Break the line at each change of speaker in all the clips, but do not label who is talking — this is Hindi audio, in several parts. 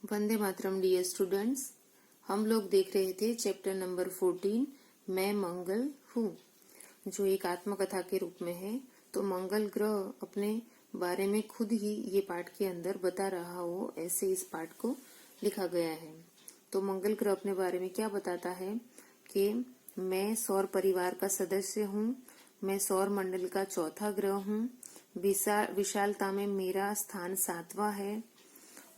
Vande Mataram dear students. हम लोग देख रहे थे चैप्टर नंबर 14 मैं मंगल हूँ, जो एक आत्मकथा के रूप में है। तो मंगल ग्रह अपने बारे में खुद ही ये पाठ के अंदर बता रहा हो, ऐसे इस पाठ को लिखा गया है। तो मंगल ग्रह अपने बारे में क्या बताता है कि मैं सौर परिवार का सदस्य हूँ, मैं सौर मंडल का चौथा ग्रह हूँ, विशालता में मेरा स्थान 7वां है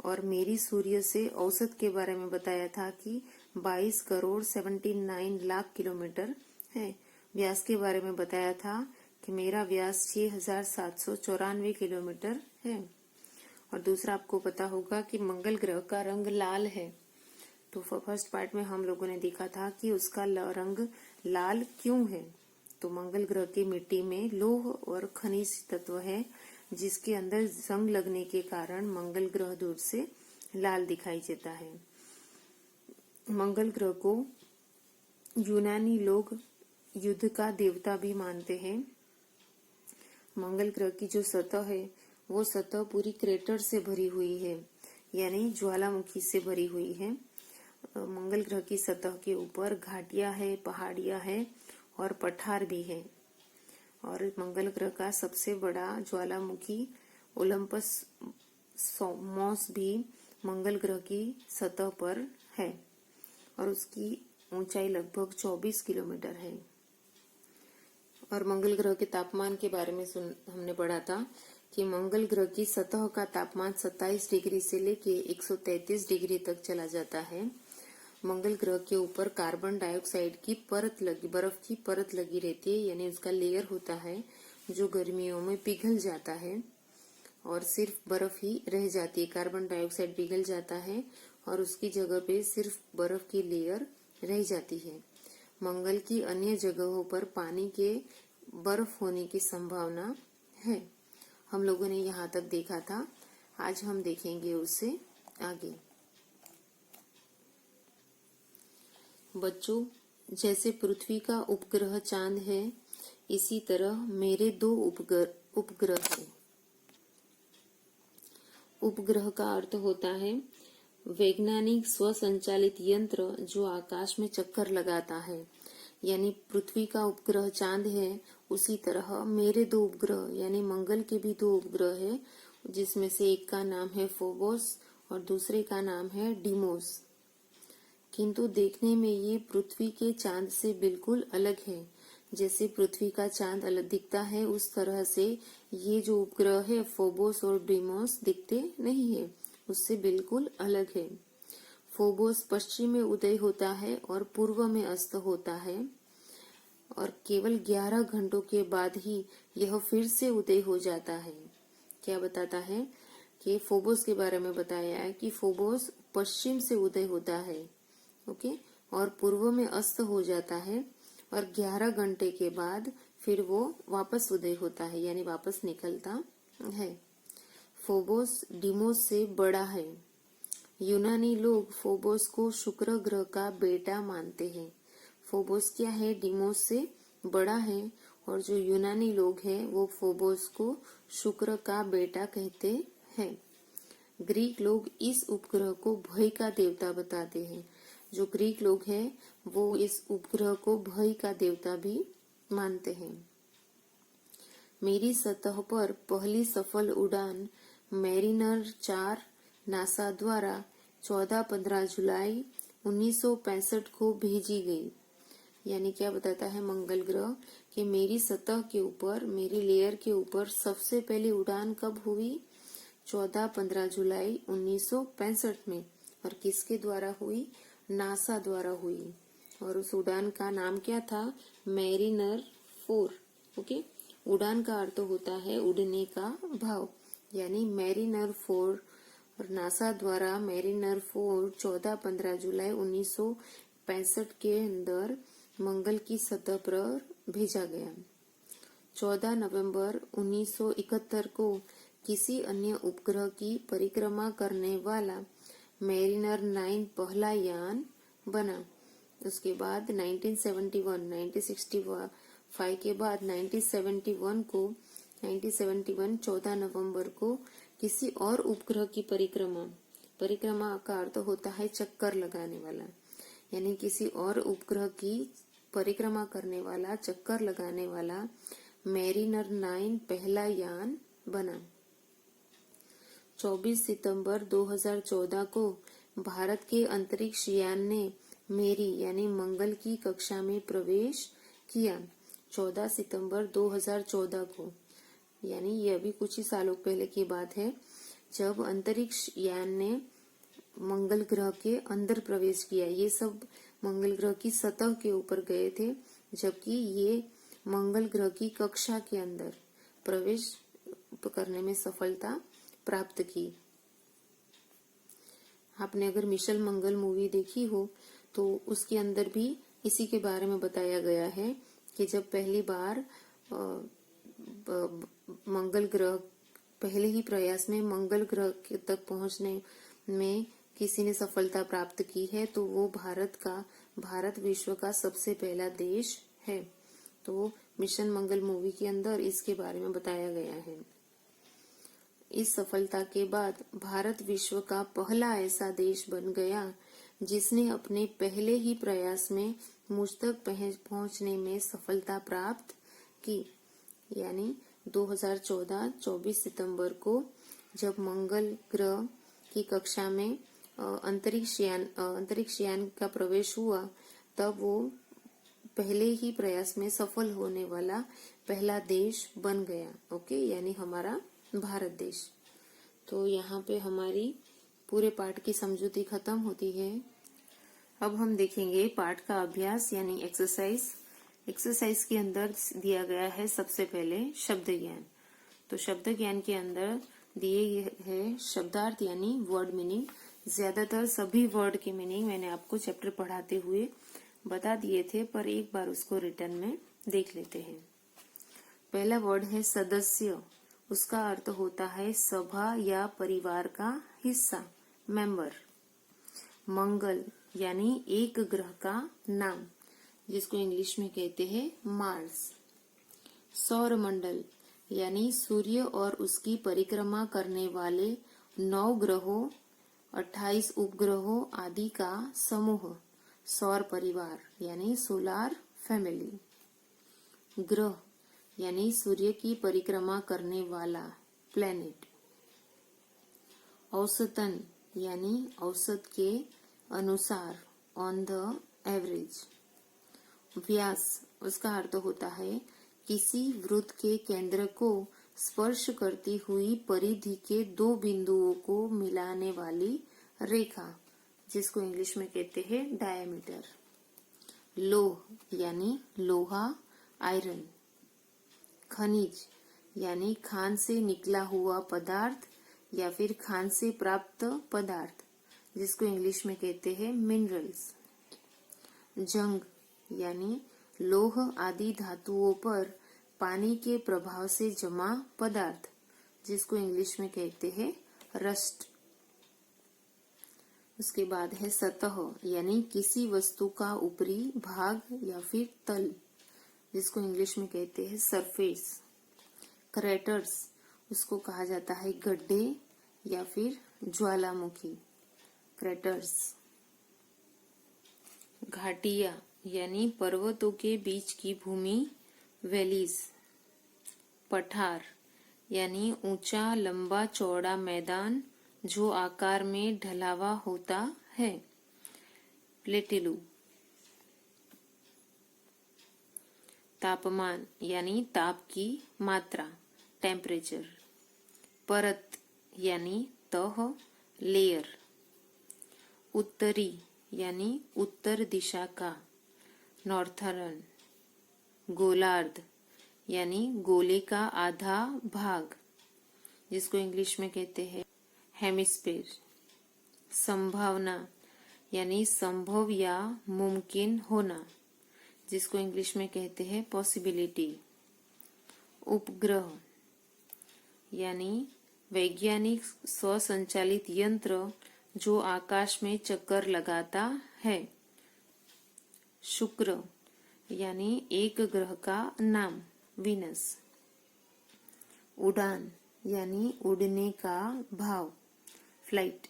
और मेरी सूर्य से औसत के बारे में बताया था कि 22 करोड़ 79 लाख किलोमीटर है। व्यास के बारे में बताया था कि मेरा व्यास 6794 किलोमीटर है। और दूसरा आपको पता होगा कि मंगल ग्रह का रंग लाल है। तो फर्स्ट पार्ट में हम लोगों ने देखा था कि उसका रंग लाल क्यों है। तो मंगल ग्रह की मिट्टी में लौह और खनिज तत्व है, जिसके अंदर जंग लगने के कारण मंगल ग्रह दूर से लाल दिखाई देता है। मंगल ग्रह को यूनानी लोग युद्ध का देवता भी मानते हैं। मंगल ग्रह की जो सतह है वो सतह पूरी क्रेटर से भरी हुई है, यानी ज्वालामुखी से भरी हुई है। मंगल ग्रह की सतह के ऊपर घाटियां है, पहाड़ियां है और पठार भी है। और मंगल ग्रह का सबसे बड़ा ज्वालामुखी ओलंपस मॉस भी मंगल ग्रह की सतह पर है और उसकी ऊंचाई लगभग 24 किलोमीटर है। और मंगल ग्रह के तापमान के बारे में हमने पढ़ा था कि मंगल ग्रह की सतह का तापमान 27 डिग्री से लेके 133 डिग्री तक चला जाता है। मंगल ग्रह के ऊपर कार्बन डाइऑक्साइड की परत लगी, बर्फ की परत लगी रहती है, यानी उसका लेयर होता है जो गर्मियों में पिघल जाता है और सिर्फ बर्फ ही रह जाती है। कार्बन डाइऑक्साइड पिघल जाता है और उसकी जगह पे सिर्फ बर्फ की लेयर रह जाती है। मंगल की अन्य जगहों पर पानी के बर्फ होने की संभावना है। हम लोगों ने यहाँ तक देखा था, आज हम देखेंगे उससे आगे। बच्चों, जैसे पृथ्वी का उपग्रह चांद है, इसी तरह मेरे 2 उपग्रह हैं। उपग्रह का अर्थ होता है वैज्ञानिक स्वसंचालित यंत्र जो आकाश में चक्कर लगाता है। यानी पृथ्वी का उपग्रह चांद है, उसी तरह मेरे 2 उपग्रह यानी मंगल के भी 2 उपग्रह है, जिसमें से एक का नाम है फोबोस और दूसरे का नाम है डीमोस। किंतु देखने में ये पृथ्वी के चांद से बिल्कुल अलग है। जैसे पृथ्वी का चांद अलग दिखता है, उस तरह से ये जो उपग्रह है फोबोस और डीमोस दिखते नहीं है, उससे बिल्कुल अलग है। फोबोस पश्चिम में उदय होता है और पूर्व में अस्त होता है और केवल 11 घंटों के बाद ही यह फिर से उदय हो जाता है। क्या बताता है कि फोबोस के बारे में बताया है कि फोबोस पश्चिम से उदय होता है, ओके, और पूर्व में अस्त हो जाता है और 11 घंटे के बाद फिर वो वापस उदय होता है, यानी वापस निकलता है। फोबोस डीमोस से बड़ा है। यूनानी लोग फोबोस को शुक्र ग्रह का बेटा मानते हैं। फोबोस क्या है, डीमोस से बड़ा है और जो यूनानी लोग हैं वो फोबोस को शुक्र का बेटा कहते हैं। ग्रीक लोग इस उपग्रह को भय का देवता बताते हैं। जो ग्रीक लोग हैं वो इस उपग्रह को भय का देवता भी मानते हैं। मेरी सतह पर पहली सफल उड़ान मैरिनर 4 नासा द्वारा 14-15 जुलाई 1965 को भेजी गई। यानी क्या बताता है मंगल ग्रह कि मेरी सतह के ऊपर, मेरी लेयर के ऊपर सबसे पहली उड़ान कब हुई? 14-15 जुलाई 1965 में। और किसके द्वारा हुई? नासा द्वारा हुई। और उस उड़ान का नाम क्या था? मैरिनर 4। ओके, उड़ान का अर्थ होता है उड़ने का भाव, यानी मैरिनर 4 और नासा द्वारा मैरिनर 4 14-15 जुलाई 1965 के अंदर मंगल की सतह पर भेजा गया। 14 नवंबर 1971 को किसी अन्य उपग्रह की परिक्रमा करने वाला मैरिनर 9 पहला यान बना। उसके बाद 1965 के बाद 1971 14 नवंबर को किसी और उपग्रह की परिक्रमा परिक्रमा का अर्थ होता है चक्कर लगाने वाला, यानी किसी और उपग्रह की परिक्रमा करने वाला, चक्कर लगाने वाला मैरिनर 9 पहला यान बना। 24 सितंबर 2014 को भारत के अंतरिक्ष यान ने मेरी यानी मंगल की कक्षा में प्रवेश किया। 14 सितंबर 2014 को, यानी ये अभी कुछ ही सालों पहले की बात है, जब अंतरिक्ष यान ने मंगल ग्रह के अंदर प्रवेश किया। ये सब मंगल ग्रह की सतह के ऊपर गए थे, जबकि ये मंगल ग्रह की कक्षा के अंदर प्रवेश करने में सफलता प्राप्त की। आपने अगर मिशन मंगल मूवी देखी हो तो उसके अंदर भी इसी के बारे में बताया गया है कि जब पहली बार मंगल ग्रह पहले ही प्रयास में मंगल ग्रह तक पहुंचने में किसी ने सफलता प्राप्त की है तो वो भारत विश्व का सबसे पहला देश है। तो मिशन मंगल मूवी के अंदर इसके बारे में बताया गया है। इस सफलता के बाद भारत विश्व का पहला ऐसा देश बन गया जिसने अपने पहले ही प्रयास में मुझ तक पहुंचने में सफलता प्राप्त की। यानी 2014 24 सितंबर को जब मंगल ग्रह की कक्षा में अंतरिक्ष यान का प्रवेश हुआ, तब वो पहले ही प्रयास में सफल होने वाला पहला देश बन गया। ओके, यानी हमारा भारत देश। तो यहाँ पे हमारी पूरे पाठ की समझूती खत्म होती है। अब हम देखेंगे पाठ का अभ्यास यानी एक्सरसाइज के अंदर दिया गया है सबसे पहले शब्द ज्ञान। तो शब्द ज्ञान के अंदर दिए है शब्दार्थ यानी वर्ड मीनिंग। ज्यादातर सभी वर्ड के मीनिंग मैंने आपको चैप्टर पढ़ाते हुए बता दिए थे, पर एक बार उसको रिटर्न में देख लेते हैं। पहला वर्ड है सदस्य। उसका अर्थ होता है सभा या परिवार का हिस्सा, मेंबर। मंगल यानी एक ग्रह का नाम, जिसको इंग्लिश में कहते हैं मार्स। सौर मंडल यानी सूर्य और उसकी परिक्रमा करने वाले 9 ग्रहों, 28 उपग्रहों आदि का समूह, सौर परिवार यानी सोलार फैमिली। ग्रह यानी सूर्य की परिक्रमा करने वाला, प्लेनेट। औसतन यानी औसत के अनुसार, ऑन द एवरेज। व्यास उसका अर्थ होता है किसी वृत्त के केंद्र को स्पर्श करती हुई परिधि के 2 बिंदुओं को मिलाने वाली रेखा, जिसको इंग्लिश में कहते हैं डायमीटर। लोह यानी लोहा, आयरन। खनिज यानी खान से निकला हुआ पदार्थ या फिर खान से प्राप्त पदार्थ, जिसको इंग्लिश में कहते हैं मिनरल्स। जंग यानी लौह आदि धातुओं पर पानी के प्रभाव से जमा पदार्थ, जिसको इंग्लिश में कहते हैं रस्ट। उसके बाद है सतह यानी किसी वस्तु का ऊपरी भाग या फिर तल, जिसको इंग्लिश में कहते हैं सरफेस। क्रेटर्स उसको कहा जाता है गड्ढे या फिर ज्वालामुखी, क्रेटर्स। घाटिया यानी पर्वतों के बीच की भूमि, वैलीज। पठार यानी ऊंचा लंबा चौड़ा मैदान जो आकार में ढलावा होता है, प्लेटिलू। तापमान यानी ताप की मात्रा, टेम्परेचर। परत यानी तह, लेयर। उत्तरी यानी उत्तर दिशा का, नॉर्थर्न। गोलार्ध यानी गोले का आधा भाग, जिसको इंग्लिश में कहते हैं हेमिस्फीयर। संभावना यानी संभव या मुमकिन होना, जिसको इंग्लिश में कहते हैं पॉसिबिलिटी। उपग्रह यानी वैज्ञानिक स्वसंचालित यंत्र जो आकाश में चक्कर लगाता है। शुक्र यानी एक ग्रह का नाम, वीनस। उड़ान यानी उड़ने का भाव, फ्लाइट।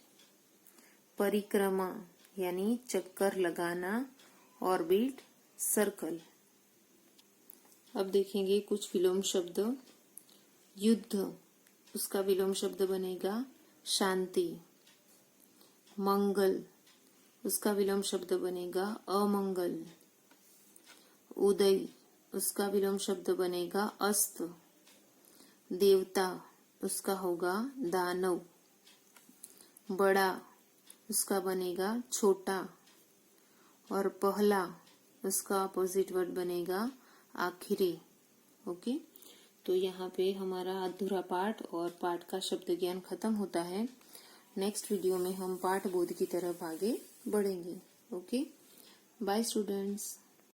परिक्रमा यानी चक्कर लगाना, ऑर्बिट, सर्कल। अब देखेंगे कुछ विलोम शब्द। युद्ध, उसका विलोम शब्द बनेगा शांति। मंगल, उसका विलोम शब्द बनेगा अमंगल। उदय, उसका विलोम शब्द बनेगा अस्त। देवता, उसका होगा दानव। बड़ा, उसका बनेगा छोटा। और पहला, उसका अपोजिट वर्ड बनेगा आखिरी। ओके, तो यहाँ पे हमारा अधूरा पाठ और पाठ का शब्द ज्ञान खत्म होता है। नेक्स्ट वीडियो में हम पाठ बोध की तरफ आगे बढ़ेंगे। Okay, bye students.